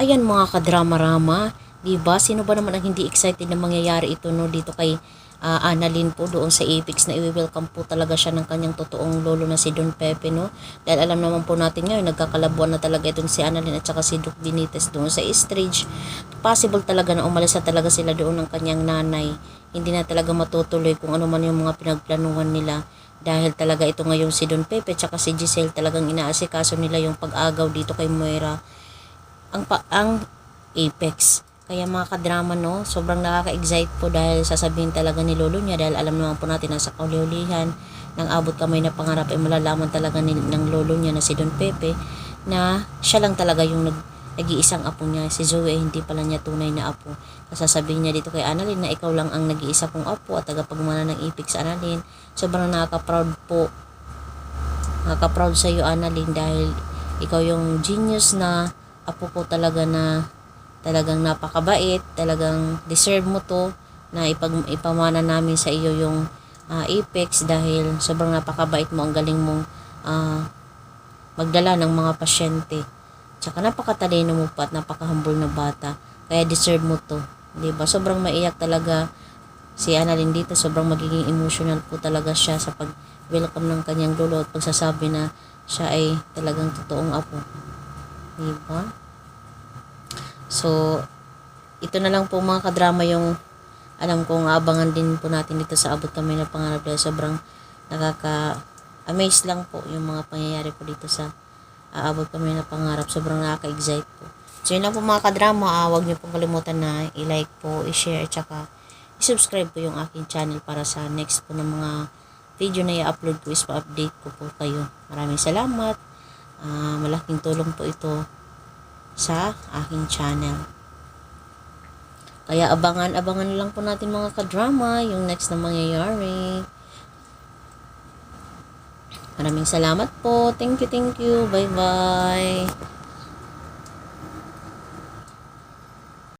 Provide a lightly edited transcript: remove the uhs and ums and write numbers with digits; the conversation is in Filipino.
Ayan mga kadrama-rama, 'di ba? Sino ba naman ang hindi excited na mangyayari ito no dito kay Annalyn po doon sa Apex na i-welcome po talaga siya ng kanyang totoong lolo na si Don Pepe no. Dahil alam naman po natin ngayon nagkakalabuan na talaga itong si Annalyn at saka si Duke Benitez doon sa stage. Possible talaga na umalis na talaga sila doon ng kanyang nanay. Hindi na talaga matutuloy kung ano man yung mga pinagplanuhan nila. Dahil talaga ito ngayong si Don Pepe at si Giselle talagang inaasikaso nila yung pag-agaw dito kay Moira ang Apex. Kaya mga kadrama no, sobrang nakaka-excite po dahil sasabihin talaga ni lolo niya dahil alam naman po natin nasa kauli-ulihan ng abot kamay na pangarap ay malalaman talaga ng lolo niya na si Don Pepe na siya lang talaga yung nag-iisang apo niya. Si Zoe hindi pala niya tunay na apo. Sasabihin niya dito kay Annalyn na ikaw lang ang nag-iisa kong apo at tagapagmana ng Apex Annalyn. Sobrang nakaka-proud po. Nakaka-proud sa iyo Annalyn dahil ikaw yung genius na apo ko talaga na talagang napakabait, talagang deserve mo to na ipamana namin sa iyo yung Apex dahil sobrang napakabait mo, ang galing mong magdala ng mga pasyente. Tsaka napakatalino mo pa at napaka-humble na bata. Kaya deserve mo to. 'Di ba? Sobrang maiyak talaga si Annalyn dito, sobrang magiging emotional po talaga siya sa pag-welcome ng kanyang lolo at pagsasabi na siya ay talagang totoong apo. Diba? So, ito na lang po mga kadrama yung alam kong abangan din po natin dito sa Abot Kamay na Pangarap dahil sobrang nakaka-amaze lang po yung mga pangyayari po dito sa Abot Kamay na Pangarap. Sobrang nakaka-excite po. So, yun lang po mga kadrama. Huwag niyo pong kalimutan na i-like po, i-share, tsaka i-subscribe po yung aking channel para sa next po ng mga video na i-upload ko is pa-update ko po kayo. Maraming salamat. Malaking tulong po ito sa aking channel. Kaya abangan lang po natin mga kadrama yung next na mangyayari. Maraming salamat po. Thank you. Bye bye.